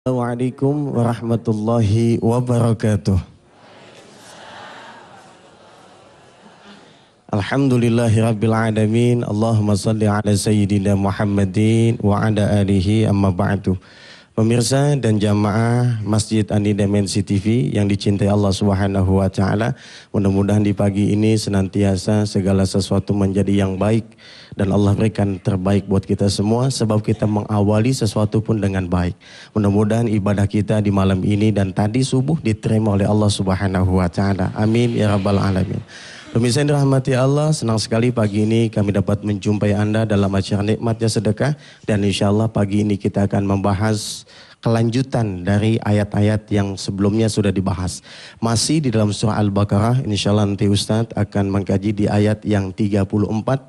Assalamualaikum warahmatullahi wabarakatuh. Alhamdulillahirabbil alamin. Allahumma shalli ala sayyidina Muhammadin wa ala alihi amma ba'du. Pemirsa dan jamaah Masjid An-Nida Mensi TV yang dicintai Allah Subhanahu wa taala, mudah-mudahan di pagi ini senantiasa segala sesuatu menjadi yang baik dan Allah berikan terbaik buat kita semua sebab kita mengawali sesuatu pun dengan baik. Mudah-mudahan ibadah kita di malam ini dan tadi subuh diterima oleh Allah Subhanahu wa taala. Amin ya rabbal alamin. Pemirsa yang dirahmati Allah, senang sekali pagi ini kami dapat menjumpai Anda dalam acara Nikmatnya Sedekah. Dan insya Allah pagi ini kita akan membahas kelanjutan dari ayat-ayat yang sebelumnya sudah dibahas. Masih di dalam surah Al-Baqarah, insya Allah nanti Ustadz akan mengkaji di ayat yang 34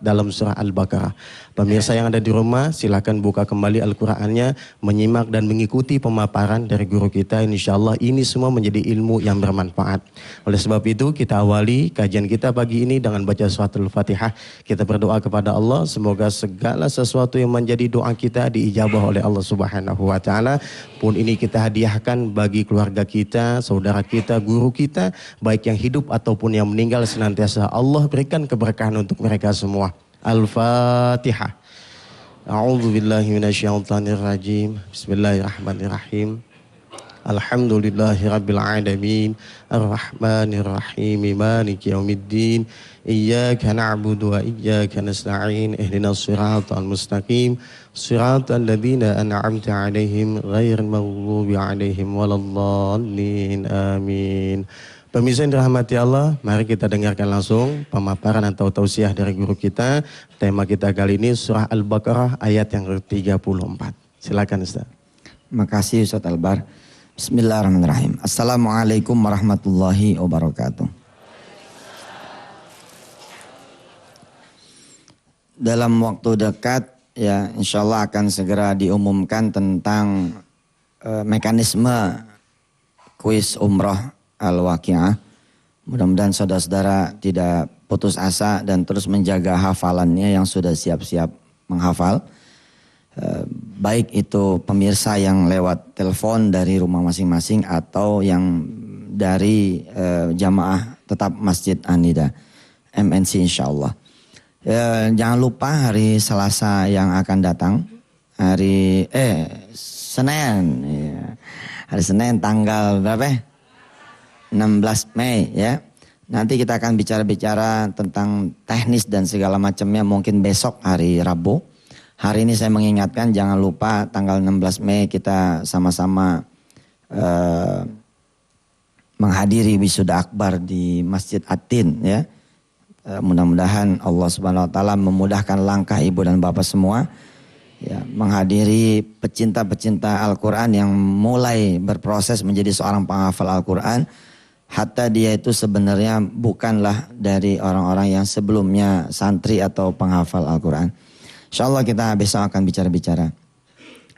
dalam surah Al-Baqarah. Pemirsa yang ada di rumah silakan buka kembali Al-Qur'annya, menyimak dan mengikuti pemaparan dari guru kita. Insya Allah ini semua menjadi ilmu yang bermanfaat. Oleh sebab itu kita awali kajian kita pagi ini dengan baca suratul Fatihah. Kita berdoa kepada Allah semoga segala sesuatu yang menjadi doa kita diijabah oleh Allah Subhanahu wa taala. Pun ini kita hadiahkan bagi keluarga kita, saudara kita, guru kita, baik yang hidup ataupun yang meninggal, senantiasa Allah berikan keberkahan untuk mereka semua. Al-Fatihah. A'udzu billahi minasyaitonir rajim. Bismillahirrahmanirrahim. Alhamdulillahirabbil alamin. Arrahmanir rahim. Maliki yaumiddin. Iyyaka na'budu wa iyyaka nasta'in. Ihdinas siratal mustaqim. Siratal ladzina an'amta 'alaihim ghairil maghdubi 'alaihim waladdallin. Amin. Pemirsa yang dirahmati Allah, mari kita dengarkan langsung pemaparan atau tausiah dari guru kita. Tema kita kali ini surah Al-Baqarah ayat yang ke-34. Silakan Ustaz. Makasih Ustaz Albar. Bismillahirrahmanirrahim. Assalamualaikum warahmatullahi wabarakatuh. Dalam waktu dekat ya insya Allah akan segera diumumkan tentang mekanisme kuis umroh Al-Waqi'ah. Mudah-mudahan saudara-saudara tidak putus asa dan terus menjaga hafalannya yang sudah siap-siap menghafal. Baik itu pemirsa yang lewat telepon dari rumah masing-masing atau yang dari jamaah tetap Masjid An-Nida MNC insya Allah. Jangan lupa hari Selasa yang akan datang, Senin, ya. Hari Senin tanggal berapa? 16 Mei ya. Nanti kita akan bicara-bicara tentang teknis dan segala macamnya mungkin besok hari Rabu. Hari ini saya mengingatkan jangan lupa tanggal 16 Mei kita sama-sama menghadiri wisuda akbar di Masjid At-Tin ya. Mudah-mudahan Allah Subhanahu wa taala memudahkan langkah ibu dan bapak semua ya, menghadiri pecinta-pecinta Al-Qur'an yang mulai berproses menjadi seorang penghafal Al-Qur'an. Hatta dia itu sebenarnya bukanlah dari orang-orang yang sebelumnya santri atau penghafal Al-Quran. InsyaAllah kita besok akan bicara-bicara.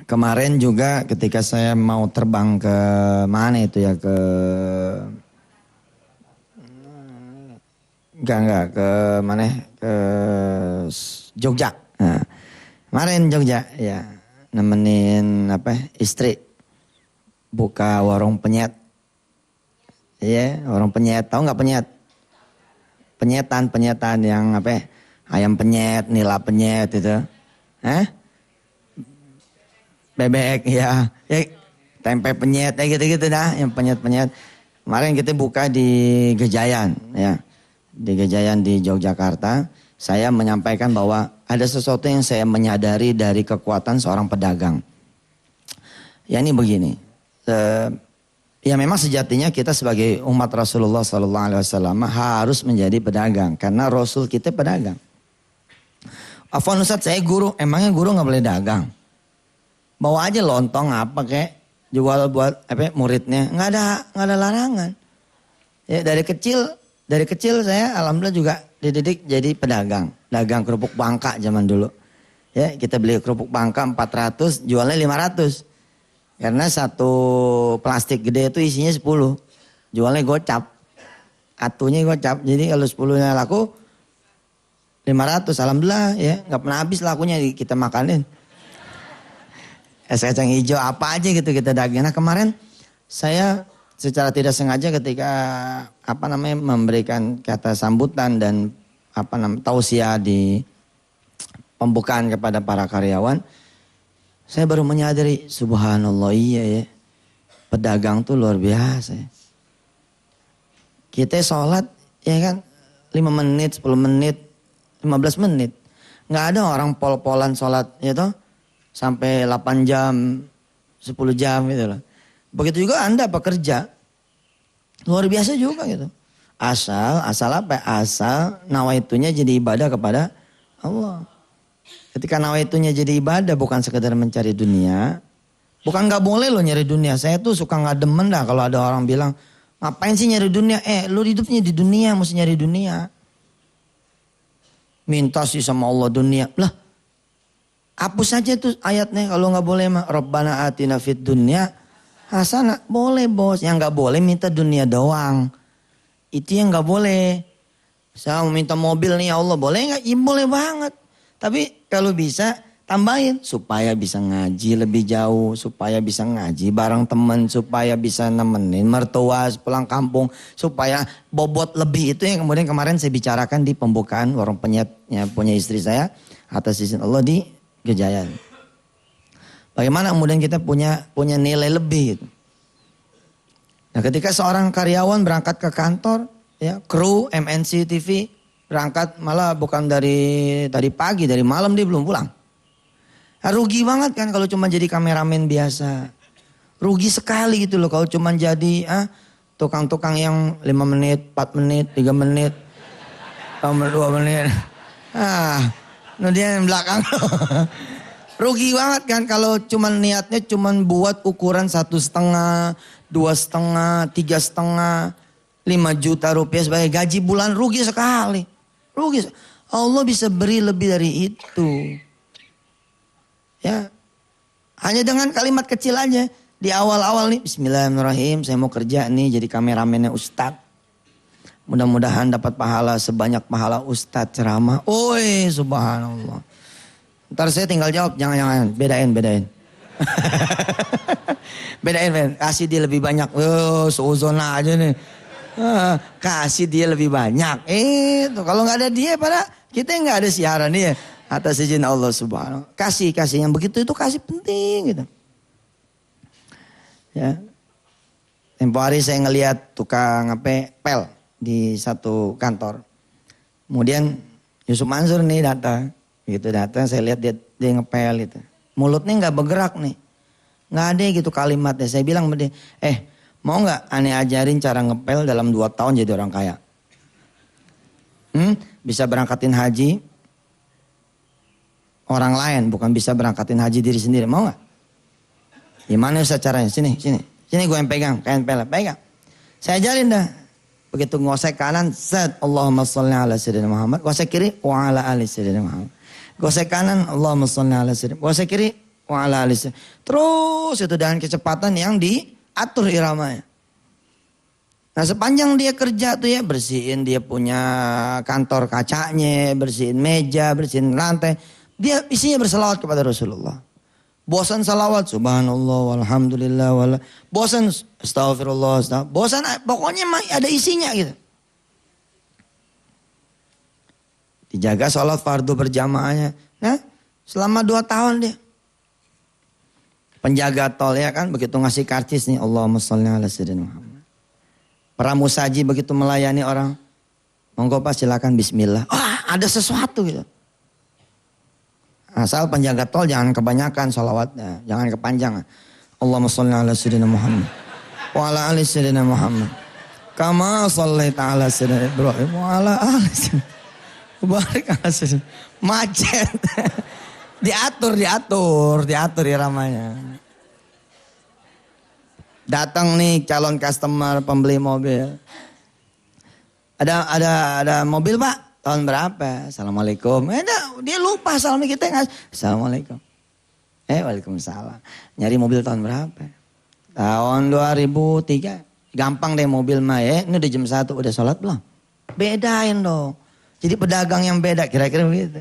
Kemarin juga ketika saya mau terbang ke mana itu ya, ke Jogja. Nah, kemarin Jogja ya, nemenin istri buka warung penyet. Iya, orang penyet, tahu nggak penyet? Penyetan yang ayam penyet, nila penyet itu, bebek ya, tempe penyet, gitu-gitu dah, yang penyet. Kemarin kita buka di Gejayan, ya, di Gejayan di Yogyakarta. Saya menyampaikan bahwa ada sesuatu yang saya menyadari dari kekuatan seorang pedagang. Ya ini begini. Ya memang sejatinya kita sebagai umat Rasulullah SAW harus menjadi pedagang. Karena Rasul kita pedagang. Afwan Ustaz, saya guru. Emangnya guru gak boleh dagang? Bawa aja lontong apa kek. Jual buat muridnya. Gak ada larangan. Ya, dari kecil saya alhamdulillah juga dididik jadi pedagang. Dagang kerupuk Bangka zaman dulu. Ya, kita beli kerupuk Bangka 400, jualnya 500. Karena satu plastik gede itu isinya 10. Jualnya gocap. Atunya gocap. Jadi kalau 10-nya laku 500. Alhamdulillah ya. Gak pernah habis lakunya kita makanin. Es kacang hijau apa aja gitu kita dagang. Nah kemarin saya secara tidak sengaja ketika memberikan kata sambutan dan tausiah di pembukaan kepada para karyawan, saya baru menyadari subhanallah iya ya. Pedagang tuh luar biasa ya. Kita sholat ya kan 5 menit, 10 menit, 15 menit. Nggak ada orang pol-polan sholat ya toh sampai 8 jam, 10 jam gitu loh. Begitu juga Anda pekerja. Luar biasa juga gitu. Asal apa? Asal nawaitunya jadi ibadah kepada Allah. Ketika nawaitunya jadi ibadah bukan sekedar mencari dunia. Bukan gak boleh lo nyari dunia. Saya tuh suka gak demen dah kalau ada orang bilang, ngapain sih nyari dunia? Lo hidupnya di dunia, mesti nyari dunia. Minta sih sama Allah dunia. Lah, hapus saja tuh ayatnya kalau gak boleh mah. Rabbana atina fid dunya hasanah. Boleh bos, yang gak boleh minta dunia doang. Itu yang gak boleh. Saya mau minta mobil nih ya Allah, boleh gak? Ya boleh banget. Tapi kalau bisa tambahin supaya bisa ngaji lebih jauh, supaya bisa ngaji bareng teman, supaya bisa nemenin mertua pulang kampung, supaya bobot lebih. Itu yang kemudian kemarin saya bicarakan di pembukaan warung penyetnya punya istri saya atas izin Allah di Gejayan. Bagaimana kemudian kita punya nilai lebih gitu. Nah ketika seorang karyawan berangkat ke kantor, ya kru MNC TV berangkat malah bukan dari pagi, dari malam dia belum pulang. Nah, rugi banget kan kalau cuma jadi kameramen biasa. Rugi sekali gitu loh kalau cuma jadi tukang-tukang yang 5 menit, 4 menit, 3 menit, 2 menit. Nah dia yang belakang. Rugi banget kan kalau cuma niatnya cuma buat ukuran 1,5, 2,5, 3,5, 5 juta rupiah sebagai gaji bulan, rugi sekali. Rugi. Allah bisa beri lebih dari itu. Ya. Hanya dengan kalimat kecil aja. Di awal-awal nih, bismillahirrahmanirrahim, saya mau kerja nih jadi kameramennya Ustadz. Mudah-mudahan dapat pahala sebanyak pahala Ustadz ceramah. Oi, subhanallah. Ntar saya tinggal jawab, jangan-jangan, bedain. bedain. Kasih dia lebih banyak. Seuzona aja nih. Kasih dia lebih banyak. Kalau nggak ada dia pada kita nggak ada siaran dia atas izin Allah subhanahu. Kasih yang begitu itu kasih penting gitu. Ya. Tempo hari saya ngelihat tukang pel di satu kantor. Kemudian Yusuf Mansur nih datang saya lihat dia ngepel gitu. Mulutnya nggak bergerak nih, nggak ada gitu kalimatnya. Saya bilang sama dia, mau gak aneh ajarin cara ngepel dalam 2 tahun jadi orang kaya? Bisa berangkatin haji orang lain, bukan bisa berangkatin haji diri sendiri. Mau gak? Gimana Ustaz caranya? Sini gue yang pegang, kain pegang. Saya ajarin dah. Begitu ngosek kanan, set Allahumma sholli ala sayyidina Muhammad. Ngosek kiri, wa ala ali sayyidina Muhammad. Gosek kanan, Allahumma sholli ala sayyidina. Gosek kiri, wa ala ali sayyidina. Terus itu dengan kecepatan yang diatur iramanya. Nah sepanjang dia kerja tuh ya, bersihin dia punya kantor kacanya, bersihin meja, bersihin lantai. Dia isinya berselawat kepada Rasulullah. Bosan salawat, subhanallah, walhamdulillah, bosan astagfirullah, bosan pokoknya ada isinya gitu. Dijaga sholat fardu berjamaahnya. Nah, selama 2 tahun dia. Penjaga tol ya kan, begitu ngasih karcis nih, Allahumma sholli ala sayyidina Muhammad. Pramusaji begitu melayani orang, monggo Pak silakan bismillah. Ada sesuatu gitu. Asal penjaga tol jangan kebanyakan sholawatnya, jangan kepanjangan. Allahumma sholli ala sayyidina Muhammad wa ala ali sayyidina Muhammad. Kama shallaita ala sayyidina Ibrahim wa ala ali sayyidina Barik ala macet. diatur iramanya. Datang nih calon customer pembeli mobil. Ada mobil Pak, tahun berapa? Assalamualaikum. Dia lupa salamnya kita nggak. Assalamualaikum. Waalaikumsalam. Nyari mobil tahun berapa? Tahun 2003. Gampang deh mobil mah ya. Ini udah jam 1 udah sholat belum? Bedain dong. Jadi pedagang yang beda kira-kira begitu.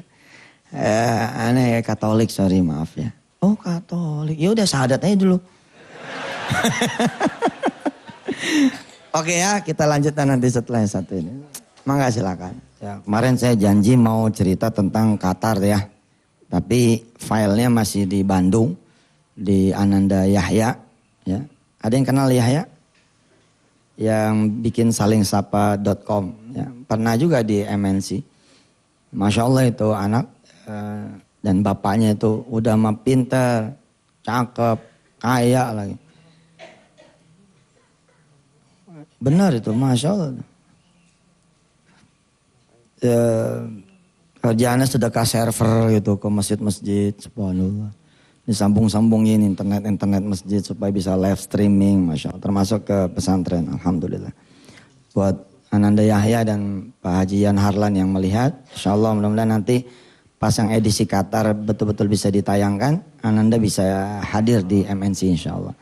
Aneh Katolik, sorry maaf ya. Oh Katolik, ya udah syahadat aja dulu. Oke ya, kita lanjutkan nanti setelah yang satu ini. Mangga silakan. Ya, kemarin saya janji mau cerita tentang Qatar ya. Tapi filenya masih di Bandung, di Ananda Yahya. Ya. Ada yang kenal Yahya? Yang bikin salingsapa.com. Ya. Pernah juga di MNC. Masya Allah itu anak dan bapaknya itu udah mah pinter, cakep, kaya lagi. Benar itu, Masya Allah. Kerjaannya sedekah server gitu ke masjid-masjid, subhanallah. Disambung-sambungin internet masjid supaya bisa live streaming, Masya Allah. Termasuk ke pesantren, alhamdulillah. Buat Ananda Yahya dan Pak Haji Yan Harlan yang melihat, insya Allah mudah-mudahan nanti pas yang edisi Qatar betul-betul bisa ditayangkan, Ananda bisa hadir di MNC insya Allah.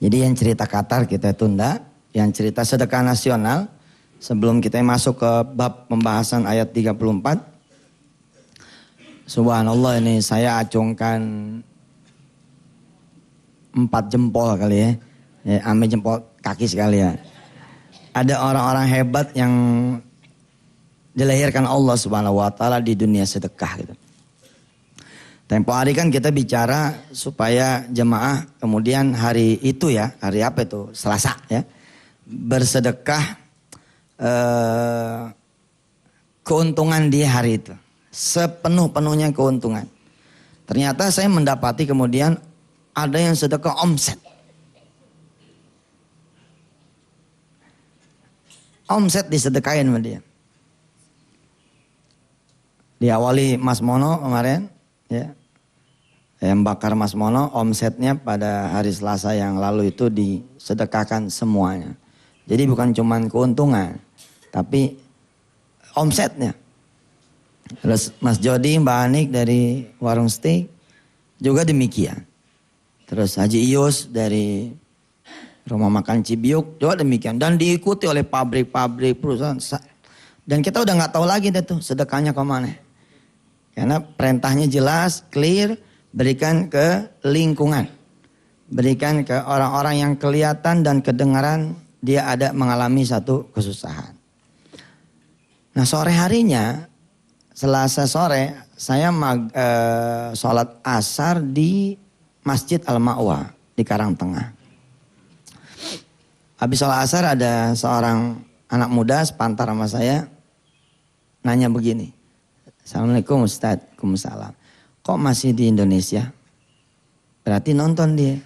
Jadi yang cerita Qatar kita tunda, yang cerita sedekah nasional, sebelum kita masuk ke bab pembahasan ayat 34. Subhanallah, ini saya acungkan 4 jempol kali ya. Ame jempol kaki sekali ya. Ada orang-orang hebat yang dilahirkan Allah Subhanahu wa taala di dunia sedekah gitu. Tempo hari kan kita bicara supaya jemaah kemudian hari itu ya, hari apa itu? Selasa ya. Bersedekah keuntungan di hari itu. Sepenuh-penuhnya keuntungan. Ternyata saya mendapati kemudian ada yang sedekah omset. Omset disedekain sama dia. Diawali Mas Mono kemarin ya. Yang bakar Mas Mono omsetnya pada hari Selasa yang lalu itu disedekahkan semuanya. Jadi bukan cuma keuntungan, tapi omsetnya. Terus Mas Jody, Mbak Anik dari Warung Steak juga demikian. Terus Haji Ius dari Rumah Makan Cibiuk juga demikian. Dan diikuti oleh pabrik-pabrik perusahaan. Dan kita udah gak tahu lagi deh tuh sedekahnya kemana. Karena perintahnya jelas, clear, berikan ke lingkungan. Berikan ke orang-orang yang kelihatan dan kedengaran dia ada mengalami satu kesusahan. Nah sore harinya, Selasa sore, saya sholat asar di Masjid Al-Ma'wa di Karangtengah. Habis sholat asar ada seorang anak muda sepantar sama saya nanya begini. Assalamualaikum Ustaz. Waalaikumsalam. Kok masih di Indonesia? Berarti nonton dia.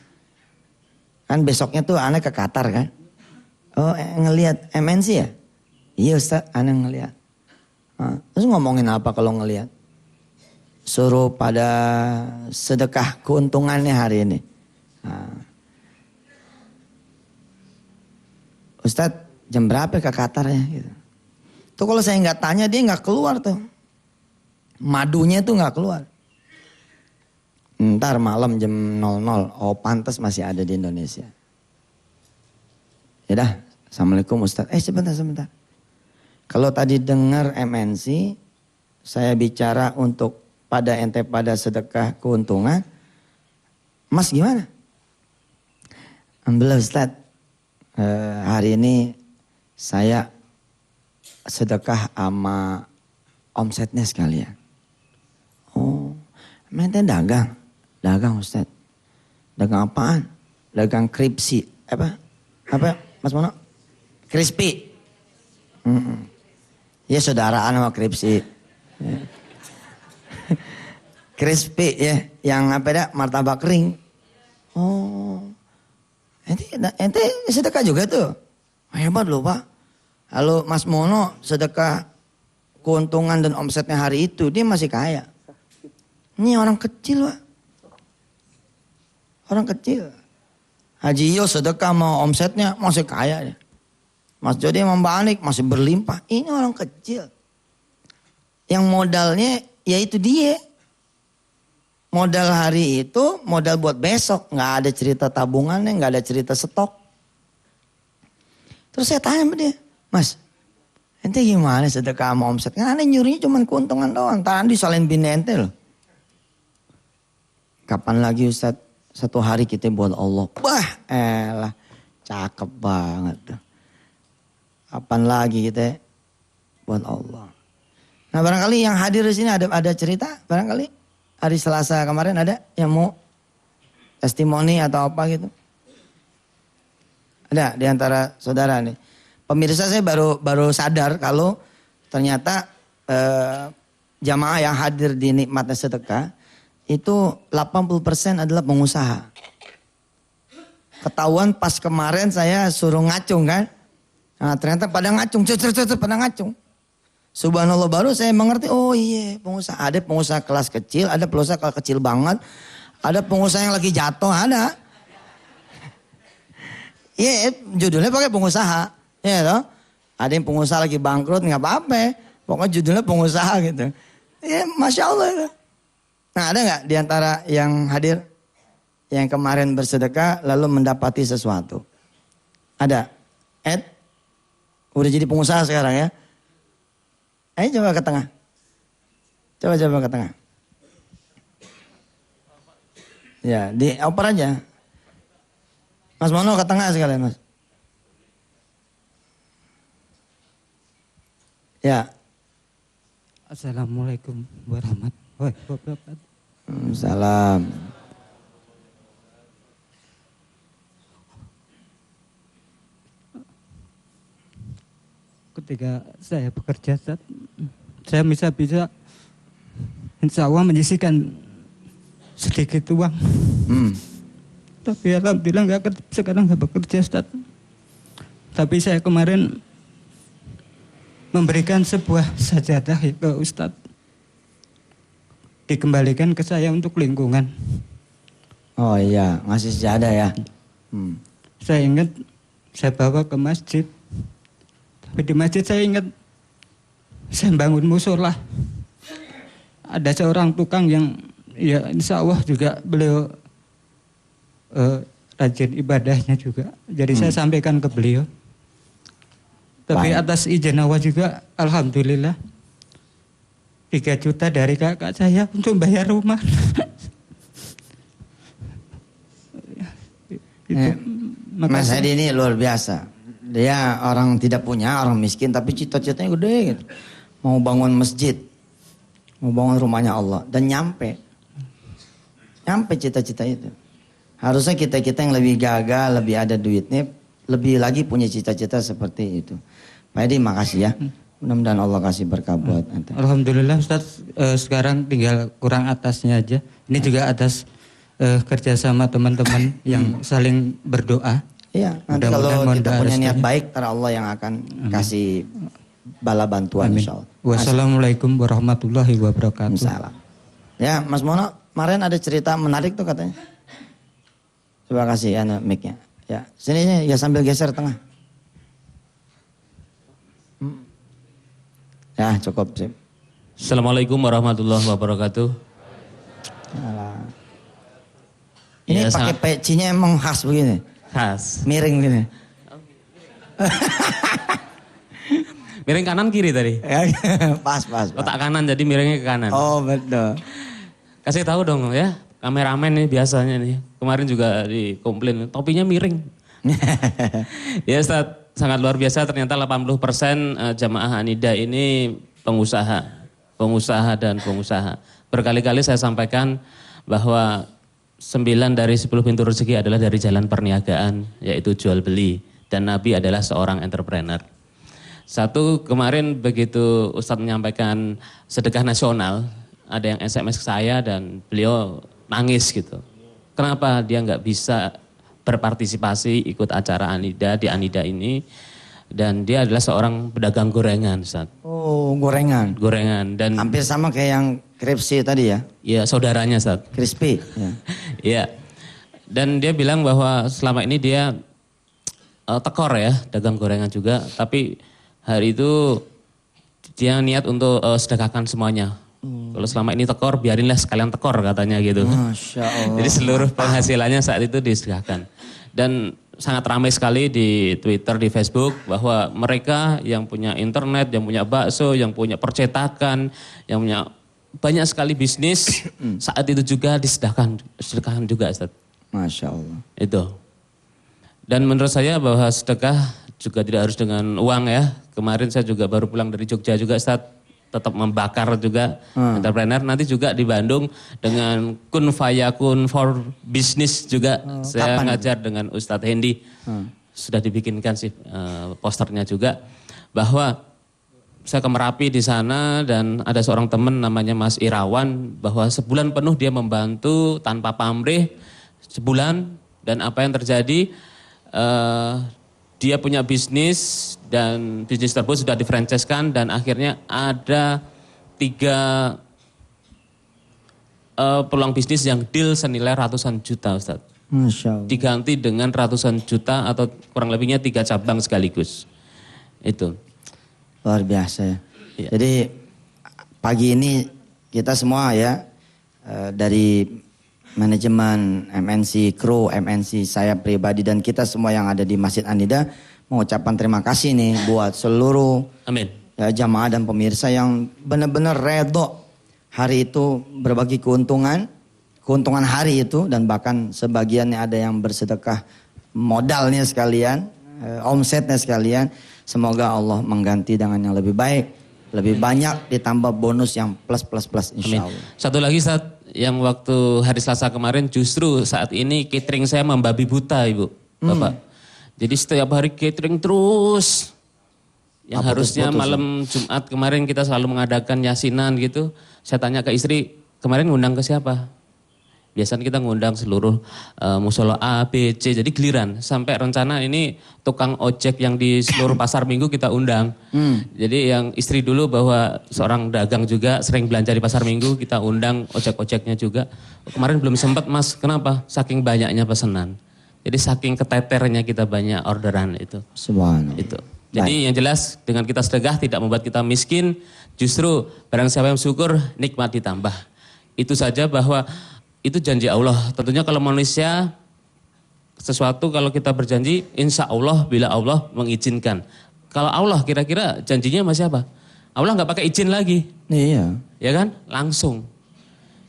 Kan besoknya tuh anak ke Qatar kan. Oh ngelihat MNC ya? Iya Ustaz, anak ngelihat. Terus ngomongin apa kalau ngelihat? Suruh pada sedekah keuntungannya hari ini. Ustadz jam berapa ke Qatar ya? Gitu. Tuh kalau saya nggak tanya dia nggak keluar tuh. Madunya tuh nggak keluar. Ntar malam jam 00. Oh pantas masih ada di Indonesia. Yaudah, Assalamualaikum Ustadz. Sebentar. Kalau tadi dengar MNC, saya bicara untuk pada ente pada sedekah keuntungan. Mas gimana? Alhamdulillah Ustadz, hari ini saya sedekah sama omsetnya sekalian. Oh, ente dagang? Dagang Ustadz. Dagang apaan? Dagang kripsi. Apa Mas Mono? Crispy. Ya saudaraan sama kripsi. Ya. Crispy ya, yang apa dah martabak kering. Oh, ente sedekah juga tuh. Hebat loh Pak. Lalu Mas Mono sedekah keuntungan dan omsetnya hari itu dia masih kaya. Ini orang kecil Pak. Orang kecil. Haji Yos sedekah mau omsetnya masih kaya dia. Mas Jody membalik masih berlimpah. Ini orang kecil. Yang modalnya yaitu dia. Modal hari itu modal buat besok. Nggak ada cerita tabungannya, nggak ada cerita stok. Terus saya tanya sama dia. Mas, ente gimana sedekah sama omset? Kan ane nyurinya cuma keuntungan doang. Tahan disalin bini ente loh. kapan lagi Ustaz satu hari kita buat Allah. Wah elah cakep banget tuh. Kapan lagi kita buat Allah. Nah barangkali yang hadir di sini ada cerita barangkali hari Selasa kemarin ada yang mau testimoni atau apa gitu. Ada di antara saudara nih. Pemirsa saya baru sadar kalau ternyata jamaah yang hadir di nikmatnya sedekah itu 80% adalah pengusaha. Ketahuan pas kemarin saya suruh ngacung kan. Nah ternyata pada ngacung, pada ngacung. Subhanallah baru saya mengerti, oh iya pengusaha. Ada pengusaha kelas kecil, ada pengusaha kelas kecil banget. Ada pengusaha yang lagi jatuh, ada. Iya judulnya pakai pengusaha. Ya toh. Ada yang pengusaha lagi bangkrut, nggak apa-apa. Pokoknya judulnya pengusaha gitu. Ya Masya Allah itu. Nah ada nggak di antara yang hadir yang kemarin bersedekah lalu mendapati sesuatu? Ada? Ed? Udah jadi pengusaha sekarang ya? Ayo coba ke tengah. Coba ke tengah. Ya dioper aja. Mas Mono ke tengah sekalian mas. Ya. Assalamualaikum warahmatullahi wabarakatuh. Salam. Ketika saya bekerja, saya bisa insya Allah menyisihkan sedikit uang. Tapi alhamdulillah sekarang nggak bekerja, Ustaz. Tapi saya kemarin memberikan sebuah sajadah ke Ustadz. Dikembalikan ke saya untuk lingkungan. Oh iya, ngasih sajadah ya. Saya ingat saya bawa ke masjid. Tapi di masjid saya ingat saya bangun musola. Ada seorang tukang yang ya insya Allah juga beliau rajin ibadahnya juga. Jadi saya sampaikan ke beliau. Tapi atas izin Allah juga alhamdulillah 3 juta dari kakak saya untuk bayar rumah. Mas Hedi ini luar biasa. Dia orang tidak punya, orang miskin tapi cita-citanya gede gitu. Mau bangun masjid. Mau bangun rumahnya Allah. Dan nyampe cita-cita itu. Harusnya kita yang lebih gagah, lebih ada duitnya, lebih lagi punya cita-cita seperti itu. Pak Edi makasih ya. Mudah-mudahan Allah kasih berkah buat anda. Alhamdulillah Ustaz, sekarang tinggal kurang atasnya aja. Ini juga atas kerjasama teman-teman yang saling berdoa. Iya, nanti kalau kita punya niat baik, ntar Allah yang akan kasih bala bantuan insya Allah. Wassalamualaikum warahmatullahi wabarakatuh. Salam. Ya Mas Mono, kemarin ada cerita menarik tuh katanya. Coba kasih mic-nya. Ya, sini ya sambil geser tengah. Ya cukup sih. Assalamualaikum warahmatullahi wabarakatuh. Ini ya, pakai pecinya emang khas begini. Khas. Miring begini. Miring kanan kiri tadi. Pas. Otak kanan jadi miringnya ke kanan. Oh betul. Kasih tahu dong ya, kameramen nih biasanya nih. Kemarin juga dikomplain, topinya miring. Ya Ustaz, sangat luar biasa ternyata 80% jamaah Anida ini pengusaha dan pengusaha. Berkali-kali saya sampaikan bahwa 9 dari 10 pintu rezeki adalah dari jalan perniagaan, yaitu jual beli. Dan Nabi adalah seorang entrepreneur. Satu kemarin begitu Ustadz menyampaikan sedekah nasional, ada yang SMS ke saya dan beliau nangis gitu. Kenapa dia nggak bisa berpartisipasi ikut acara Anida di Anida ini? Dan dia adalah seorang pedagang gorengan, Ustadz. Oh, gorengan. Gorengan dan hampir sama kayak yang Kripsi tadi ya? Iya, saudaranya, Ustadz. Crispy. Iya. Dan dia bilang bahwa selama ini dia tekor ya, dagang gorengan juga, tapi hari itu dia niat untuk sedekahkan semuanya. Kalau selama ini tekor, biarinlah sekalian tekor katanya gitu. Masya Allah. Jadi seluruh penghasilannya saat itu disedekahkan. Dan sangat ramai sekali di Twitter, di Facebook bahwa mereka yang punya internet, yang punya bakso, yang punya percetakan, yang punya banyak sekali bisnis saat itu juga disedekahkan juga Ustaz. Masya Allah. Itu. Dan menurut saya bahwa sedekah juga tidak harus dengan uang ya. Kemarin saya juga baru pulang dari Jogja juga Ustaz. Tetap membakar juga entrepreneur. Nanti juga di Bandung dengan Kun Fayakun for Business juga. Saya ngajar dengan Ustadz Hendy. Sudah dibikinkan sih posternya juga. Bahwa saya ke Merapi di sana dan ada seorang teman namanya Mas Irawan. Bahwa sebulan penuh dia membantu tanpa pamrih. Sebulan dan apa yang terjadi... dia punya bisnis dan bisnis tersebut sudah di-franchise-kan dan akhirnya ada 3 peluang bisnis yang deal senilai ratusan juta Ustaz. Masya Allah. Diganti dengan ratusan juta atau kurang lebihnya 3 cabang sekaligus. Itu. Luar biasa ya. Iya. Jadi pagi ini kita semua ya dari manajemen MNC, kru MNC, saya pribadi dan kita semua yang ada di Masjid An-Nida mengucapkan terima kasih nih buat seluruh Amin. ya, jamaah dan pemirsa yang benar-benar redho hari itu berbagi keuntungan hari itu dan bahkan sebagiannya ada yang bersedekah modalnya sekalian, omsetnya sekalian. Semoga Allah mengganti dengan yang lebih baik, lebih banyak ditambah bonus yang plus insya Allah. Satu lagi saat yang waktu hari Selasa kemarin justru saat ini catering saya membabi buta Ibu, Bapak. Jadi setiap hari catering terus. Yang harusnya malam Jumat kemarin kita selalu mengadakan yasinan gitu. Saya tanya ke istri, kemarin ngundang ke siapa? Biasanya kita ngundang seluruh musola A, B, C. Jadi giliran. Sampai rencana ini tukang ojek yang di seluruh pasar minggu kita undang. Jadi yang istri dulu bahwa seorang dagang juga sering belanja di pasar minggu. Kita undang ojek-ojeknya juga. Kemarin belum sempat Mas, kenapa? Saking banyaknya pesanan. Jadi saking keteternya kita banyak orderan itu. Subhanallah. Itu. Jadi yang jelas dengan kita sedekah tidak membuat kita miskin. Justru barang siapa yang syukur nikmat ditambah. Itu saja bahwa itu janji Allah. Tentunya kalau manusia sesuatu kalau kita berjanji insya Allah bila Allah mengizinkan. Kalau Allah kira-kira janjinya sama siapa? Allah nggak pakai izin lagi. Iya. Ya kan? Langsung.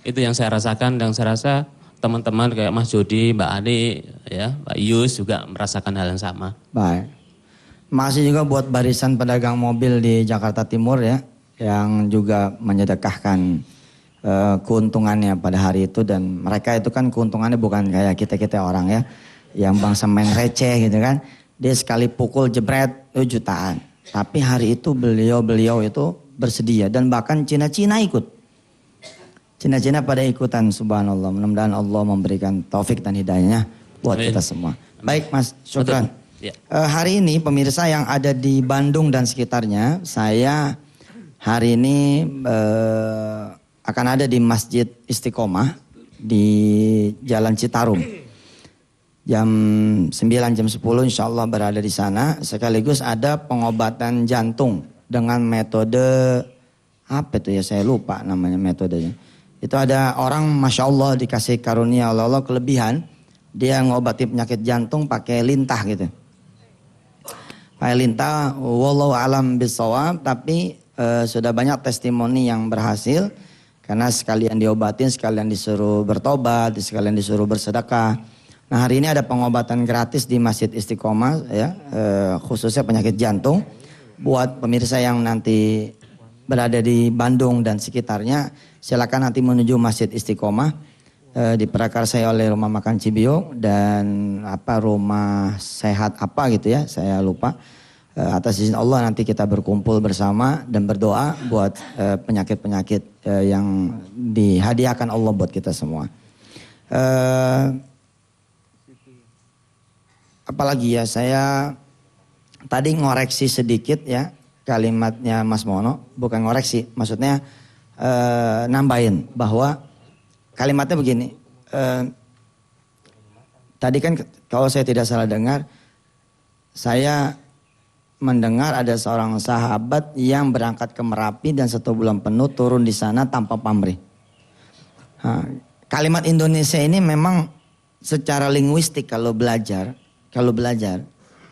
Itu yang saya rasakan dan saya rasa teman-teman kayak Mas Jody, Mbak Ani, ya, Mbak Yus juga merasakan hal yang sama. Baik. Masih juga buat barisan pedagang mobil di Jakarta Timur ya. Yang juga menyedekahkan keuntungannya pada hari itu dan mereka itu kan keuntungannya bukan kayak kita orang ya yang bangsa main receh gitu kan, dia sekali pukul jebret jutaan, tapi hari itu beliau itu bersedia dan bahkan Cina ikut, Cina pada ikutan. Subhanallah, mudah-mudahan Allah memberikan taufik dan hidayahnya buat kita semua. Baik Mas, syukran. Ya. Hari ini pemirsa yang ada di Bandung dan sekitarnya, saya hari ini akan ada di Masjid Istiqomah di Jalan Citarum. Jam 9, jam 10 insya Allah berada di sana. Sekaligus ada pengobatan jantung dengan metode, apa itu ya saya lupa namanya metodenya. Itu ada orang Masya Allah dikasih karunia Allah kelebihan. Dia ngobati penyakit jantung pakai lintah gitu. Pakai lintah, wallahu alam bisawab, tapi sudah banyak testimoni yang berhasil. Karena sekalian diobatin, sekalian disuruh bertobat, sekalian disuruh bersedekah. Nah hari ini ada pengobatan gratis di Masjid Istiqomah ya, khususnya penyakit jantung. Buat pemirsa yang nanti berada di Bandung dan sekitarnya, silakan nanti menuju Masjid Istiqomah. Diprakarsai oleh Rumah Makan Cibiuk dan rumah sehat apa gitu ya, saya lupa. Atas izin Allah nanti kita berkumpul bersama dan berdoa buat penyakit-penyakit yang dihadiahkan Allah buat kita semua. Apalagi ya, saya tadi ngoreksi sedikit ya kalimatnya Mas Mono, bukan ngoreksi, maksudnya nambahin bahwa kalimatnya begini. Tadi kan kalau saya tidak salah dengar, saya mendengar ada seorang sahabat yang berangkat ke Merapi dan 1 bulan penuh turun di sana tanpa pamrih. Kalimat Indonesia ini memang secara linguistik kalau belajar,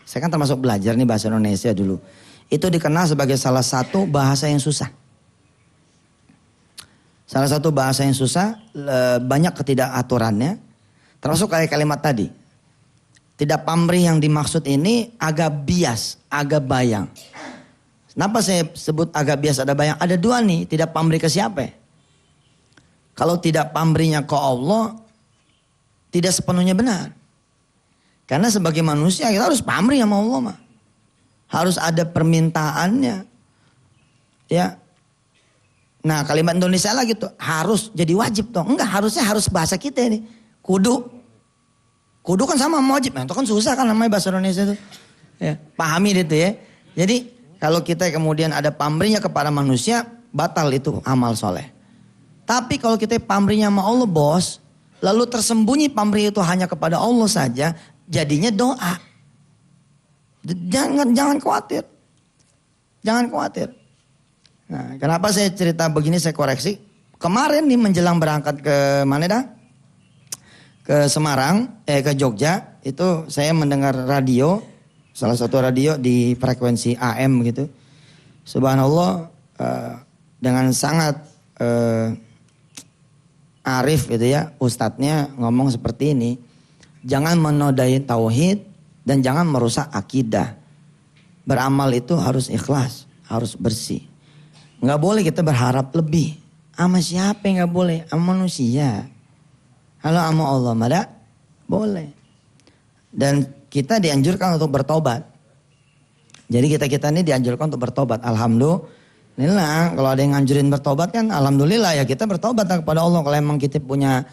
saya kan termasuk belajar nih bahasa Indonesia dulu. Itu dikenal sebagai salah satu bahasa yang susah. Salah satu bahasa yang susah, banyak ketidakaturannya. Termasuk kayak kalimat tadi. Tidak pamrih yang dimaksud ini agak bias, agak bayang. Kenapa saya sebut agak bias, ada bayang? Ada dua nih, tidak pamrih ke siapa? Kalau tidak pamrihnya ke Allah, tidak sepenuhnya benar. Karena sebagai manusia kita harus pamrih sama Allah mah. Harus ada permintaannya. Ya. Nah kalimat Indonesia lah gitu, harus jadi wajib dong. Enggak, harusnya harus bahasa kita ini. Kudu. Kudu kan sama sama wajib. Nah, itu kan susah kan namanya bahasa Indonesia itu. Ya, pahami itu ya. Jadi kalau kita kemudian ada pamrihnya kepada manusia, batal itu amal soleh. Tapi kalau kita pamrihnya sama Allah bos, lalu tersembunyi pamrih itu hanya kepada Allah saja, jadinya doa. Jangan khawatir. Jangan khawatir. Nah, kenapa saya cerita begini, saya koreksi. Kemarin nih menjelang berangkat ke mana dah? Ke Semarang, ke Jogja. Itu saya mendengar radio. Salah satu radio di frekuensi AM gitu. Subhanallah, dengan sangat arif gitu ya. Ustadznya ngomong seperti ini. Jangan menodai tauhid dan jangan merusak akidah. Beramal itu harus ikhlas, harus bersih. Nggak boleh kita berharap lebih. Sama siapa yang nggak boleh? Sama manusia. Kalau sama Allah mada boleh. Dan kita dianjurkan untuk bertobat. Jadi kita ini dianjurkan untuk bertobat. Alhamdulillah. Kalau ada yang nganjurin bertobat kan alhamdulillah ya kita bertobat kepada Allah. Kalau emang kita punya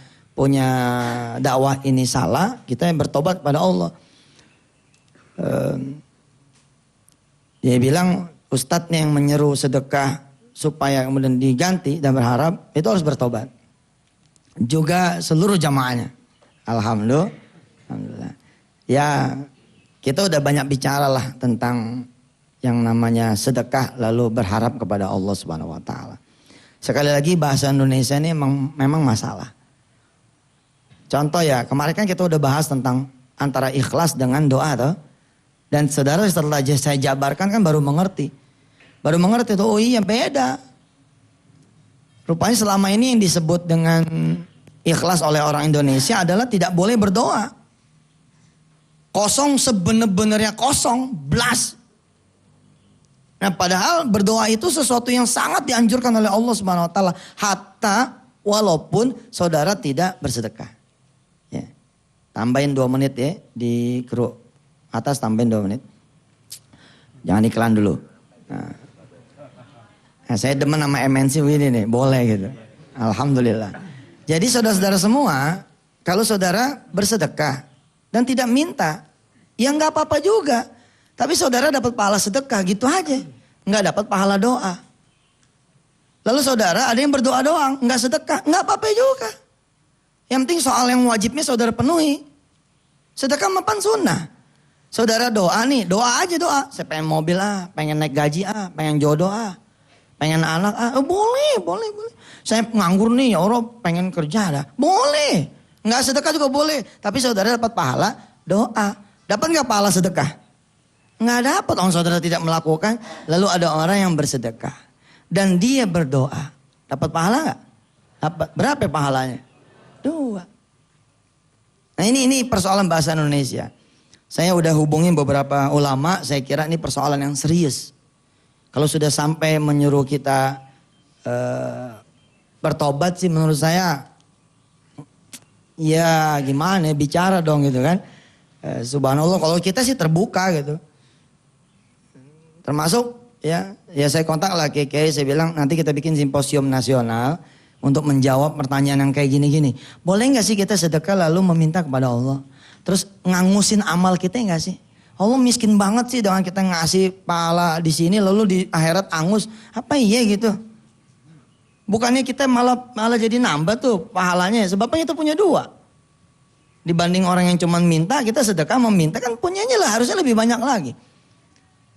dakwah ini salah, kita bertobat kepada Allah. Dia bilang ustadznya yang menyeru sedekah supaya kemudian diganti dan berharap itu harus bertobat. Juga seluruh jamaahnya. Alhamdulillah. Ya kita udah banyak bicara lah tentang yang namanya sedekah lalu berharap kepada Allah Subhanahu wa taala. Sekali lagi bahasa Indonesia ini memang masalah. Contoh ya, kemarin kan kita udah bahas tentang antara ikhlas dengan doa toh. Dan saudara setelah saya jabarkan kan baru mengerti. Baru mengerti tuh, oh iya beda. Rupanya selama ini yang disebut dengan ikhlas oleh orang Indonesia adalah tidak boleh berdoa. Kosong sebenar-benarnya kosong, blas. Nah padahal berdoa itu sesuatu yang sangat dianjurkan oleh Allah Subhanahu wa taala. Hatta walaupun saudara tidak bersedekah. Ya. Tambahin 2 menit ya di kru atas, tambahin 2 menit. Jangan iklan dulu. Nah, saya demen sama MNC ini nih, boleh gitu. Alhamdulillah. Jadi saudara-saudara semua, kalau saudara bersedekah dan tidak minta, ya nggak apa-apa juga. Tapi saudara dapat pahala sedekah gitu aja, nggak dapat pahala doa. Lalu saudara ada yang berdoa doang, nggak sedekah, nggak apa-apa juga. Yang penting soal yang wajibnya saudara penuhi. Sedekah mapan sunnah. Saudara doa nih, doa aja doa. Saya pengen mobil pengen naik gaji pengen jodoh pengen anak boleh. Saya nganggur nih ya Allah pengen kerja boleh. Nggak sedekah juga boleh. Tapi saudara dapat pahala doa. Dapat nggak pahala sedekah? Nggak dapat. Orang saudara tidak melakukan. Lalu ada orang yang bersedekah dan dia berdoa. Dapat pahala nggak? Dapat. Berapa pahalanya? 2. Nah ini persoalan bahasa Indonesia. Saya udah hubungin beberapa ulama, saya kira ini persoalan yang serius. Kalau sudah sampai menyuruh kita bertobat sih menurut saya, ya gimana bicara dong gitu kan. Subhanallah kalau kita sih terbuka gitu. Termasuk ya saya kontak lah KK, saya bilang nanti kita bikin simposium nasional untuk menjawab pertanyaan yang kayak gini-gini. Boleh gak sih kita sedekah lalu meminta kepada Allah? Terus ngangusin amal kita enggak sih? Allah miskin banget sih dengan kita ngasih pahala di sini lalu di akhirat angus. Apa iya gitu? Bukannya kita malah jadi nambah tuh pahalanya. Sebabnya itu punya 2. Dibanding orang yang cuma minta, kita sedekah meminta kan punyanya lah harusnya lebih banyak lagi.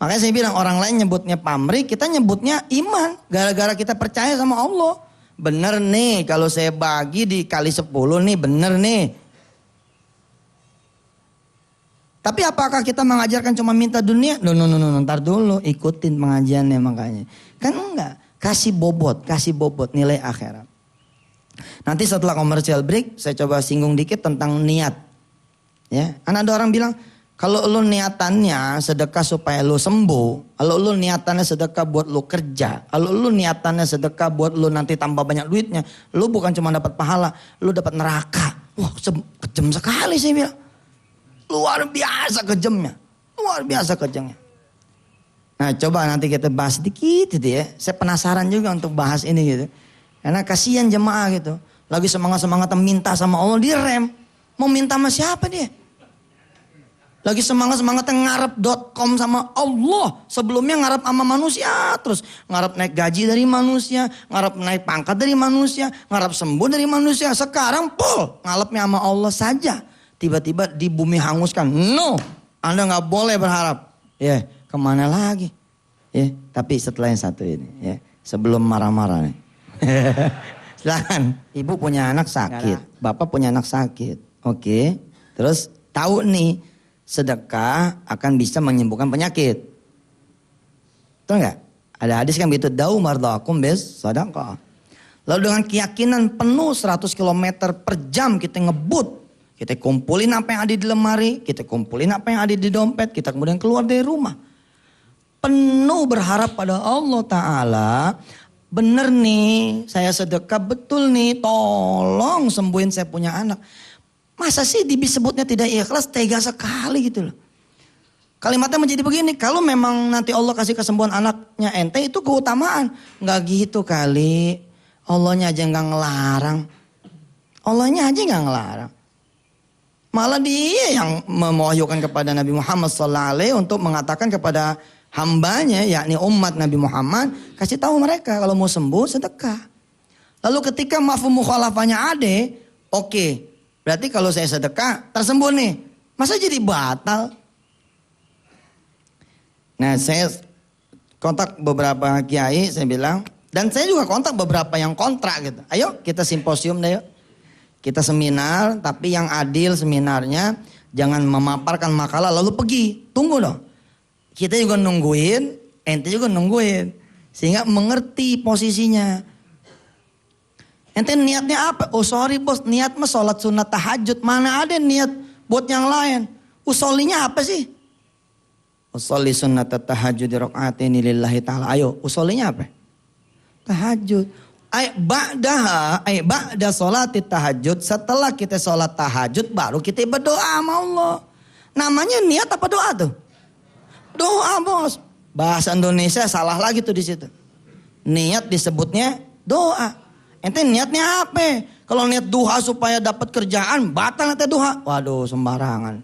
Makanya saya bilang orang lain nyebutnya pamrih, kita nyebutnya iman. Gara-gara kita percaya sama Allah. Bener nih kalau saya bagi dikali 10 nih bener nih. Tapi apakah kita mengajarkan cuma minta dunia? No, ntar dulu ikutin pengajiannya makanya. Kan enggak, kasih bobot nilai akhirat. Nanti setelah commercial break saya coba singgung dikit tentang niat. Ya, kan ada orang bilang kalau lu niatannya sedekah supaya lu sembuh, kalau lu niatannya sedekah buat lu kerja, kalau lu niatannya sedekah buat lu nanti tambah banyak duitnya, lu bukan cuma dapat pahala, lu dapat neraka. Wah, kejam sekali sih bilang. Luar biasa kejamnya. Luar biasa kejamnya. Nah, coba nanti kita bahas dikit gitu ya. Saya penasaran juga untuk bahas ini gitu. Karena kasihan jemaah gitu. Lagi semangat-semangat minta sama Allah, direm. Mau minta sama siapa dia? Lagi semangat-semangat ngarep.com sama Allah. Sebelumnya ngarep sama manusia terus. Ngarep naik gaji dari manusia. Ngarep naik pangkat dari manusia. Ngarep sembuh dari manusia. Sekarang ngarepnya sama Allah saja. Tiba-tiba di bumi hanguskan. No, Anda gak boleh berharap. Ya, kemana lagi? Ya, tapi setelah yang satu ini. Ya, sebelum marah-marah nih. Silakan. Ibu punya anak sakit. Bapak punya anak sakit. Oke. Terus tahu nih. Sedekah akan bisa menyembuhkan penyakit. Betul nggak? Ada hadis kan begitu. Dau mardhakum bis sedekah. Lalu dengan keyakinan penuh 100 km per jam kita ngebut. Kita kumpulin apa yang ada di lemari. Kita kumpulin apa yang ada di dompet. Kita kemudian keluar dari rumah. Penuh berharap pada Allah Ta'ala. Bener nih saya sedekah betul nih. Tolong sembuhin saya punya anak. Masa sih disebutnya tidak ikhlas, tega sekali gitu loh. Kalimatnya menjadi begini, kalau memang nanti Allah kasih kesembuhan anaknya ente itu keutamaan. Nggak gitu kali, Allahnya aja nggak ngelarang. Allahnya aja nggak ngelarang. Malah dia yang mewahyukan kepada Nabi Muhammad SAW untuk mengatakan kepada hambanya, yakni umat Nabi Muhammad, kasih tahu mereka kalau mau sembuh sedekah. Lalu ketika mafhum mukhalafahnya ada, oke. Berarti kalau saya sedekah tersembuh nih. Masa jadi batal? Nah, saya kontak beberapa kiai, saya bilang. Dan saya juga kontak beberapa yang kontrak gitu. Ayo kita simposium deh yuk. Kita seminar, tapi yang adil seminarnya. Jangan memaparkan makalah lalu pergi. Tunggu dong. Kita juga nungguin, ente juga nungguin. Sehingga mengerti posisinya. Ente niatnya apa? Oh sorry bos, niat mah sholat sunat tahajud. Mana ada niat buat yang lain? Usolinya apa sih? Usoli sunat tahajud di rakaat ini lillahi ta'ala. Ayo, usolinya apa? Tahajud. Ba'da sholat tahajud. Setelah kita sholat tahajud baru kita berdoa sama Allah. Namanya niat apa doa tuh? Doa bos. Bahasa Indonesia salah lagi tuh di situ. Niat disebutnya doa. Ente niatnya apa? Kalau niat duha supaya dapat kerjaan, batal nanti duha. Waduh, sembarangan.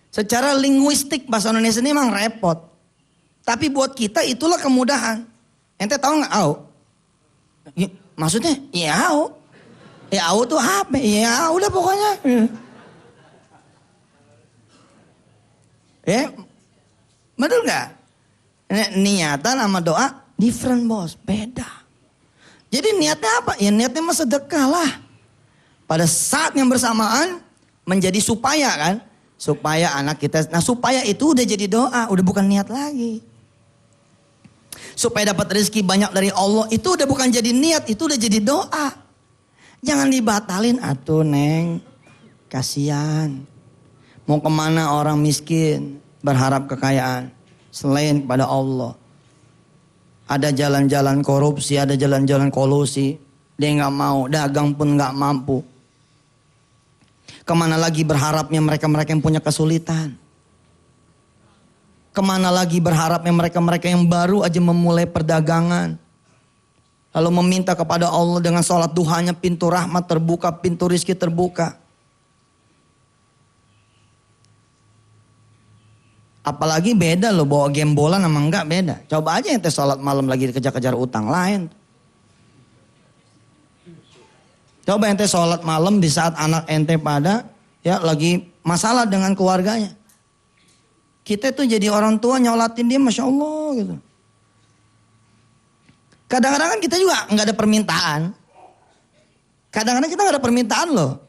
Secara linguistik bahasa Indonesia ini memang repot. Tapi buat kita itulah kemudahan. Ente tahu nggak au? Maksudnya, ya au. Ya au tuh apa? Ya udah pokoknya. Betul nggak? Niatan sama doa different bos, beda. Jadi niatnya apa? Ya niatnya mah sedekah lah. Pada saat yang bersamaan menjadi supaya kan. Supaya anak kita, nah supaya itu udah jadi doa, udah bukan niat lagi. Supaya dapat rezeki banyak dari Allah, itu udah bukan jadi niat, itu udah jadi doa. Jangan dibatalin atuh neng. Kasihan. Mau kemana orang miskin berharap kekayaan selain kepada Allah. Ada jalan-jalan korupsi, ada jalan-jalan kolusi. Dia nggak mau, dagang pun nggak mampu. Kemana lagi berharapnya mereka-mereka yang punya kesulitan? Kemana lagi berharapnya mereka-mereka yang baru aja memulai perdagangan? Lalu meminta kepada Allah dengan sholat duhanya pintu rahmat terbuka, pintu rizki terbuka. Apalagi beda loh, bawa gembolan sama enggak beda. Coba aja ente sholat malam lagi dikejar-kejar utang lain. Coba ente sholat malam di saat anak ente pada ya lagi masalah dengan keluarganya. Kita tuh jadi orang tua nyolatin dia Masya Allah gitu. Kadang-kadang kan kita juga nggak ada permintaan. Kadang-kadang kita nggak ada permintaan loh.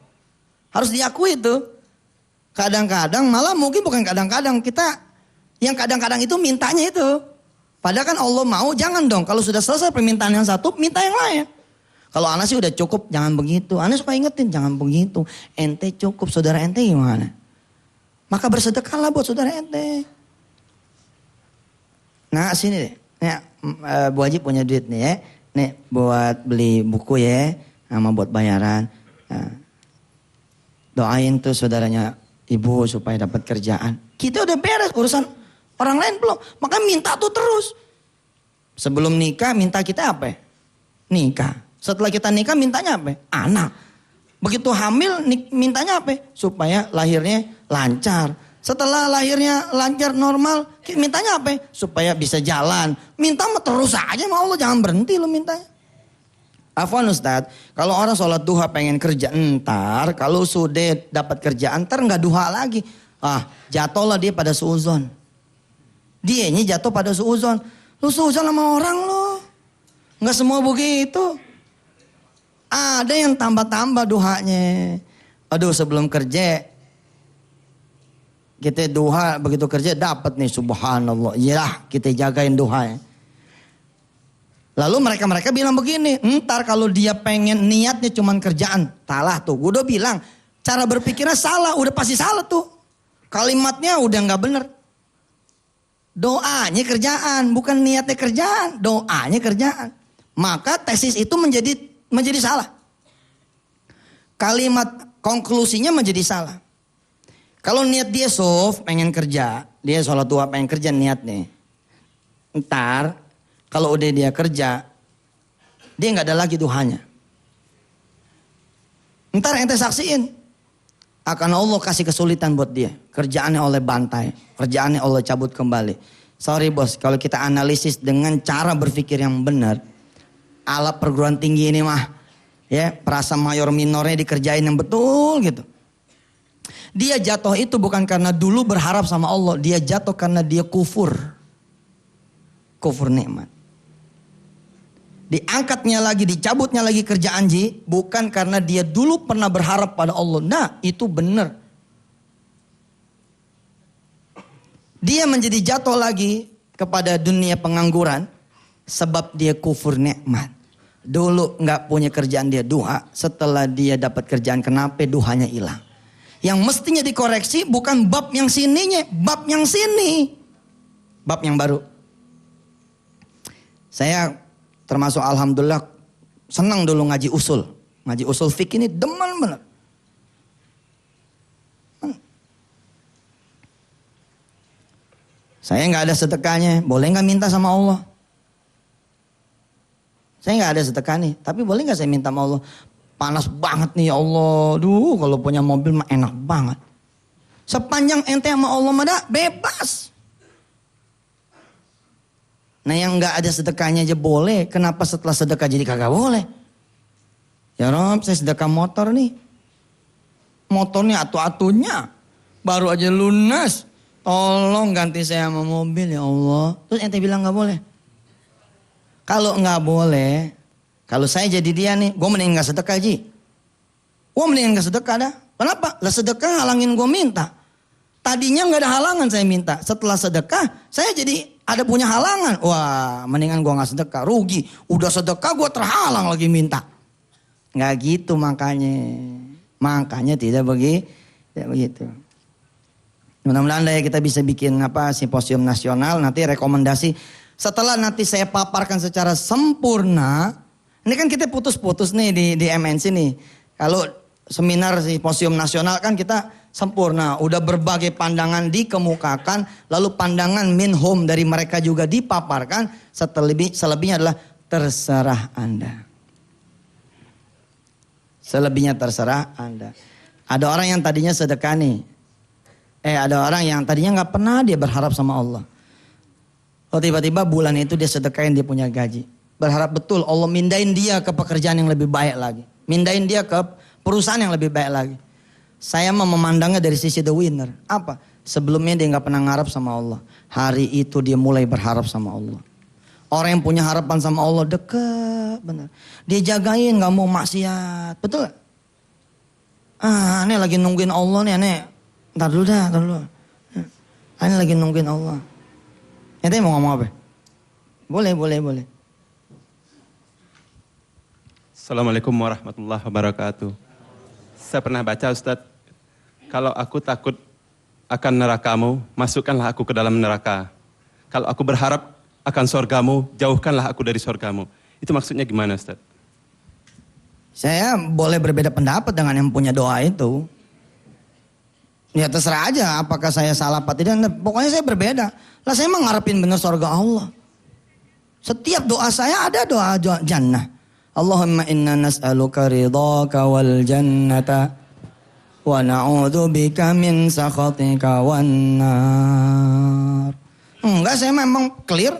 Harus diakui itu. Kadang-kadang malah mungkin bukan kadang-kadang kita yang kadang-kadang itu mintanya itu. Padahal kan Allah mau jangan dong. Kalau sudah selesai permintaan yang satu minta yang lain. Kalau ana sih udah cukup, jangan begitu. Ana suka ingetin, jangan begitu. Ente cukup, saudara ente gimana? Maka bersedekahlah buat saudara ente. Nah sini deh, nih, Bu Haji punya duit nih ya. Nih buat beli buku ya, sama buat bayaran. Nah, doain tuh saudaranya ibu supaya dapat kerjaan. Kita udah beres urusan orang lain belum. Maka minta tuh terus. Sebelum nikah minta kita apa? Nikah. Setelah kita nikah mintanya apa? Anak. Begitu hamil mintanya apa? Supaya lahirnya lancar. Setelah lahirnya lancar normal, mintanya apa? Supaya bisa jalan. Minta mah terus aja sama Allah, jangan berhenti lo mintanya. Afwan Ustadz, kalau orang sholat duha pengen kerja entar, kalau sudah dapat kerjaan entar nggak duha lagi. Jatuhlah dia pada suuzon. Dianya jatuh pada suuzon. Lu suuzon sama orang lo. Nggak semua begitu. Ada yang tambah-tambah duhanya. Aduh sebelum kerja, kita duha begitu kerja dapat nih subhanallah. Iyalah kita jagain duha ya. Lalu mereka bilang begini, ntar kalau dia pengen niatnya cuman kerjaan. Salah tuh, gue udah bilang. Cara berpikirnya salah, udah pasti salah tuh. Kalimatnya udah gak bener. Doanya kerjaan, bukan niatnya kerjaan. Doanya kerjaan. Maka tesis itu menjadi salah. Kalimat konklusinya menjadi salah. Kalau niat dia pengen kerja, dia sholat duha pengen kerja niatnya. Ntar kalau udah dia kerja, dia nggak ada lagi duhanya. Ntar ente saksiin, akan Allah kasih kesulitan buat dia. Kerjaannya oleh bantai, kerjaannya Allah cabut kembali. Sorry bos, kalau kita analisis dengan cara berpikir yang benar, alat perguruan tinggi ini mah ya perasa mayor minornya dikerjain yang betul gitu. Dia jatuh itu bukan karena dulu berharap sama Allah, dia jatuh karena dia kufur nikmat. Diangkatnya lagi, dicabutnya lagi kerjaan bukan karena dia dulu pernah berharap pada Allah. Nah itu benar. Dia menjadi jatuh lagi kepada dunia pengangguran sebab dia kufur nikmat. Dulu nggak punya kerjaan dia duha, setelah dia dapat kerjaan kenapa duhanya hilang. Yang mestinya dikoreksi bukan bab yang sininya, bab yang sini. Bab yang baru. Saya termasuk alhamdulillah senang dulu ngaji usul. Ngaji usul fikih ini demen bener. Saya nggak ada sedekahnya, boleh nggak minta sama Allah? Saya nggak ada sedekah nih, tapi boleh nggak saya minta sama Allah? Panas banget nih ya Allah, duh kalau punya mobil mah enak banget. Sepanjang ente sama Allah mah bebas. Nah yang nggak ada sedekahnya aja boleh, kenapa setelah sedekah jadi kagak boleh? Ya Rob, saya sedekah motor nih. Motornya atu-atunya, baru aja lunas. Tolong ganti saya sama mobil ya Allah. Terus ente bilang nggak boleh? Kalau nggak boleh, kalau saya jadi dia nih, gue mending nggak sedekah Ji. Gue mending nggak sedekah dah. Kenapa? Lah sedekah halangin gue minta. Tadinya nggak ada halangan saya minta. Setelah sedekah, saya jadi ada punya halangan. Wah, mendingan gue nggak sedekah, rugi. Udah sedekah gue terhalang lagi minta. Nggak gitu makanya. Makanya tidak begitu. Mudah-mudahan kita bisa bikin simposium nasional. Nanti rekomendasi. Setelah nanti saya paparkan secara sempurna. Ini kan kita putus-putus nih di MNC nih. Kalau seminar simposium nasional kan kita sempurna. Udah berbagai pandangan dikemukakan. Lalu pandangan minhum dari mereka juga dipaparkan. Selebihnya adalah terserah Anda. Selebihnya terserah Anda. Ada orang yang tadinya sedekah nih. Ada orang yang tadinya gak pernah dia berharap sama Allah. Oh tiba-tiba bulan itu dia sedekahin dia punya gaji. Berharap betul Allah mindain dia ke pekerjaan yang lebih baik lagi. Mindain dia ke perusahaan yang lebih baik lagi. Saya memandangnya dari sisi the winner. Apa? Sebelumnya dia gak pernah ngarap sama Allah. Hari itu dia mulai berharap sama Allah. Orang yang punya harapan sama Allah dekat benar. Dia jagain gak mau maksiat. Betul gak? Ini lagi nungguin Allah nih aneh. Ntar dulu. Ini lagi nungguin Allah. Ente mau ngomong apa? Boleh. Assalamualaikum warahmatullahi wabarakatuh. Saya pernah baca Ustadz, kalau aku takut akan nerakamu, masukkanlah aku ke dalam neraka. Kalau aku berharap akan sorgamu, jauhkanlah aku dari sorgamu. Itu maksudnya gimana Ustadz? Saya boleh berbeda pendapat dengan yang punya doa itu. Ya terserah aja apakah saya salah apa tidak. Pokoknya saya berbeda. Lah saya emang ngarepin bener sorga Allah. Setiap doa saya ada doa jannah. Allahumma inna nas'aluka ridhaka wal jannata wa na'udzubika min sakhatika wan nar. Enggak, saya memang clear.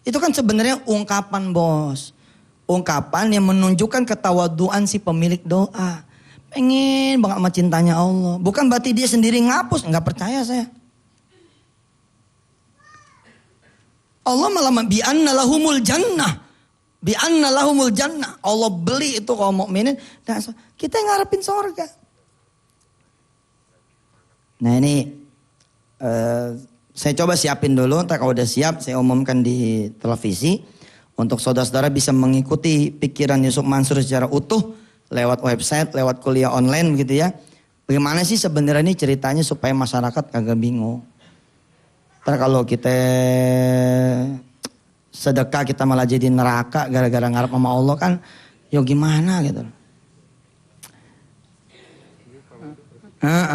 Itu kan sebenarnya ungkapan, Bos. Ungkapan yang menunjukkan ketawaduan si pemilik doa. Pengen banget sama cintanya Allah. Bukan berarti dia sendiri ngapus, enggak percaya saya. Allah malah bi'anna lahumul jannah. Bi'anna lahumul jannah. Allah beli itu kaum mukminin. Kita ngarepin sorga. Nah ini saya coba siapin dulu. Ntar kalau udah siap saya umumkan di televisi. Untuk saudara-saudara bisa mengikuti pikiran Yusuf Mansur secara utuh. Lewat website, lewat kuliah online begitu ya. Bagaimana sih sebenarnya ini ceritanya supaya masyarakat kagak bingung. Ntar kalau kita sedekah kita malah jadi neraka gara-gara ngarep sama Allah kan. Ya gimana gitu.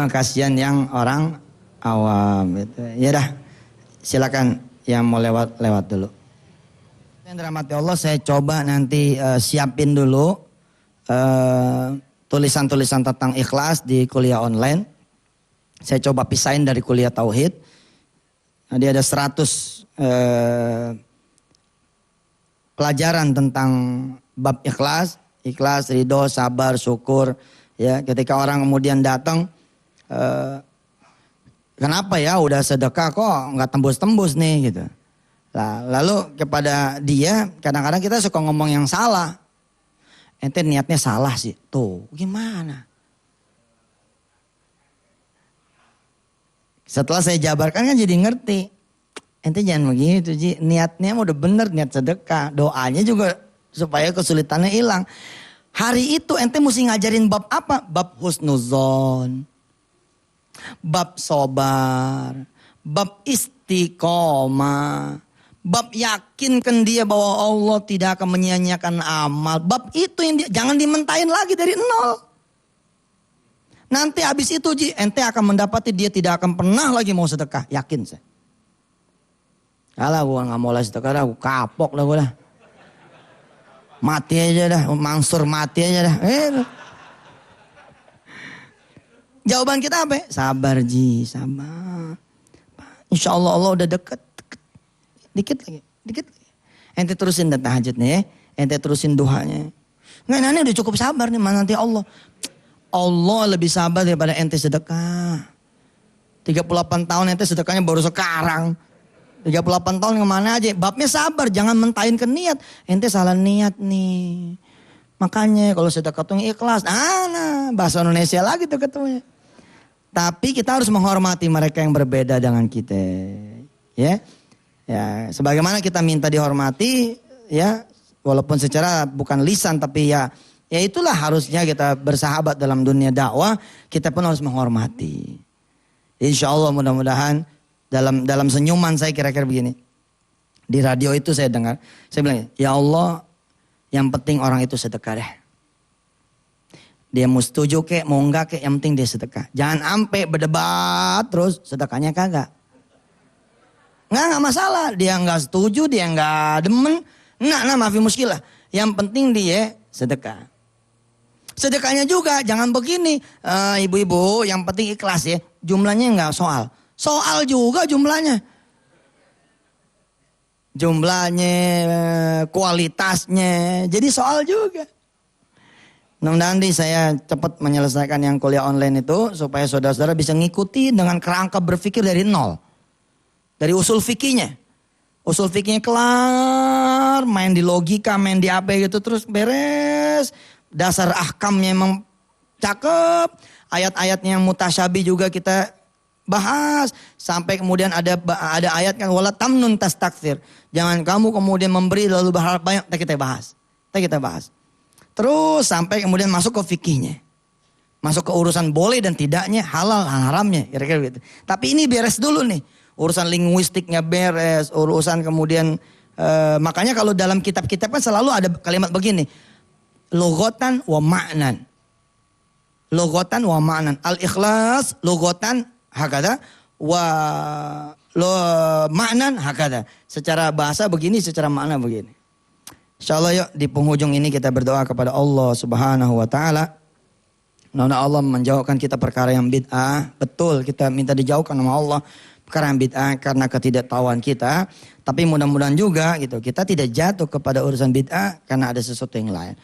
Kasihan yang orang awam gitu. Ya dah, silakan yang mau lewat dulu. Yang dirahmati Allah, saya coba nanti siapin dulu tulisan-tulisan tentang ikhlas di kuliah online. Saya coba pisahin dari kuliah tauhid. Jadi ada 100 pelajaran tentang bab ikhlas, ridho, sabar, syukur. Ya, ketika orang kemudian datang, kenapa ya udah sedekah kok nggak tembus-tembus nih gitu. Nah, lalu kepada dia kadang-kadang kita suka ngomong yang salah. Ente niatnya salah sih. Tuh, gimana? Setelah saya jabarkan kan jadi ngerti. Ente jangan begitu Ji. Niatnya udah bener, niat sedekah. Doanya juga supaya kesulitannya hilang. Hari itu ente mesti ngajarin bab apa? Bab husnuzon. Bab sobar. Bab istiqomah. Bab yakinkan dia bahwa Allah tidak akan menyia-nyiakan amal. Bab itu yang jangan dimentahin lagi dari nol. Nanti habis itu Ji, ente akan mendapati dia tidak akan pernah lagi mau sedekah. Yakin saya. Alah gue gak mau lah sedekah dah, gue kapok dah gue dah. Mati aja dah, Mansur mati aja dah. Jawaban kita apa? Sabar Ji, sabar. Insya Allah Allah udah deket. Dikit lagi. Ente terusin dah tahajudnya ya. Ente terusin duhanya. Nggak, ini udah cukup sabar nih, mana nanti Allah. Allah lebih sabar daripada ente sedekah. 38 tahun ente sedekahnya baru sekarang. 38 tahun kemana aja. Babnya sabar, jangan mentahin ke niat. Ente salah niat nih. Makanya kalau sedekah tuh ikhlas. Nah, bahasa Indonesia lagi tuh ketemunya. Tapi kita harus menghormati mereka yang berbeda dengan kita. Ya. Ya, sebagaimana kita minta dihormati, ya, walaupun secara bukan lisan tapi ya itulah harusnya kita bersahabat dalam dunia dakwah, kita pun harus menghormati. Insya Allah mudah-mudahan dalam senyuman saya kira-kira begini. Di radio itu saya dengar, saya bilang, ya Allah, yang penting orang itu sedekah deh. Dia mau setuju kek, mau enggak kek, yang penting dia sedekah. Jangan sampai berdebat terus sedekahnya kagak. Nggak masalah. Dia nggak setuju, dia nggak demen. Nah maafin muskilah. Yang penting dia sedekah. Sedekahnya juga jangan begini. Ibu-ibu yang penting ikhlas ya. Jumlahnya nggak soal. Soal juga jumlahnya. Jumlahnya, kualitasnya. Jadi soal juga. Nanti saya cepat menyelesaikan yang kuliah online itu. Supaya saudara-saudara bisa ngikuti dengan kerangka berpikir dari nol. Dari usul fikihnya. Usul fikihnya kelar, main di logika, main di apa gitu terus beres. Dasar ahkamnya emang cakep. Ayat-ayatnya yang mutasyabih juga kita bahas. Sampai kemudian ada ayat kan wala tamnun tastakthir. Jangan kamu kemudian memberi lalu berharap banyak. Kita bahas. Terus sampai kemudian masuk ke fikihnya. Masuk ke urusan boleh dan tidaknya, halal dan haramnya, kira-kira gitu. Tapi ini beres dulu nih. Urusan linguistiknya beres, urusan kemudian makanya kalau dalam kitab-kitab kan selalu ada kalimat begini. Logotan wa ma'nan. Logotan wa ma'nan. Al-ikhlas logotan hakada wa ma'nan hakada. Secara bahasa begini, secara makna begini. Insyaallah yuk di penghujung ini kita berdoa kepada Allah Subhanahu wa taala. Mudah-mudahan Allah menjauhkan kita perkara yang bid'ah. Betul, kita minta dijauhkan sama Allah perkara yang bid'ah karena ketidaktahuan kita. Tapi mudah-mudahan juga gitu, kita tidak jatuh kepada urusan bid'ah karena ada sesuatu yang lain.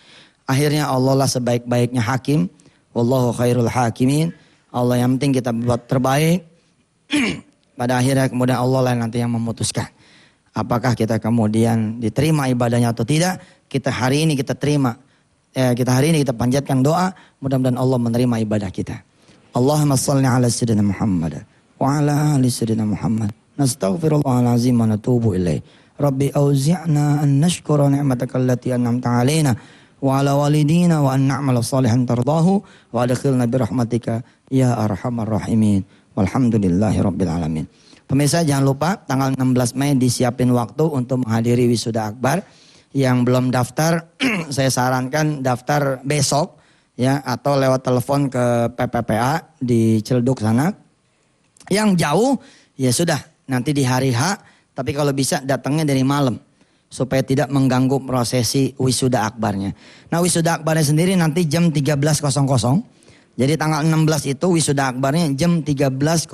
Akhirnya Allah lah sebaik-baiknya hakim. Wallahu khairul hakimin. Allah yang penting kita buat terbaik. Pada akhirnya kemudian Allah lah nanti yang memutuskan. Apakah kita kemudian diterima ibadahnya atau tidak. Kita hari ini kita terima. Kita hari ini kita panjatkan doa. Mudah-mudahan Allah menerima ibadah kita. Allahumma salli ala sayyidina Muhammad. Wa ala ali sayyidina Muhammad. Nastaghfirullahalazim wa natubu ilaih. Rabbi auzi'na an nashkura ni'mataka allati an'amta alaina. Wa ala walidina wa an na'mala salihan tardahu. Wa adkhilna birahmatika ya arhamar rahimin. Walhamdulillahi rabbil alamin. Pemirsa jangan lupa tanggal 16 Mei disiapin waktu untuk menghadiri wisuda akbar. Yang belum daftar saya sarankan daftar besok ya atau lewat telepon ke PPPA di Ciledug sana. Yang jauh ya sudah nanti di hari H tapi kalau bisa datangnya dari malam supaya tidak mengganggu prosesi wisuda akbarnya. Nah wisuda akbarnya sendiri nanti jam 13.00. Jadi tanggal 16 itu wisuda akbarnya jam 13.00.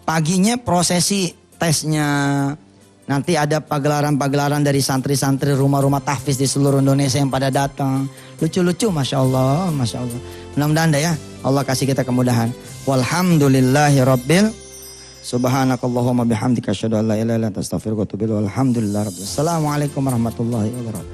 Paginya prosesi tesnya, nanti ada pagelaran-pagelaran dari santri-santri rumah-rumah tahfiz di seluruh Indonesia yang pada datang. Lucu-lucu Masya Allah, Masya Allah. Mudah-mudahan ya, Allah kasih kita kemudahan. Walhamdulillahi rabbil. Subhanakallahumma bihamdika asyhadu an la ilaha illa anta astaghfiruka wa atubu ilaik. Walhamdulillah rabbil. Assalamualaikum warahmatullahi wabarakatuh.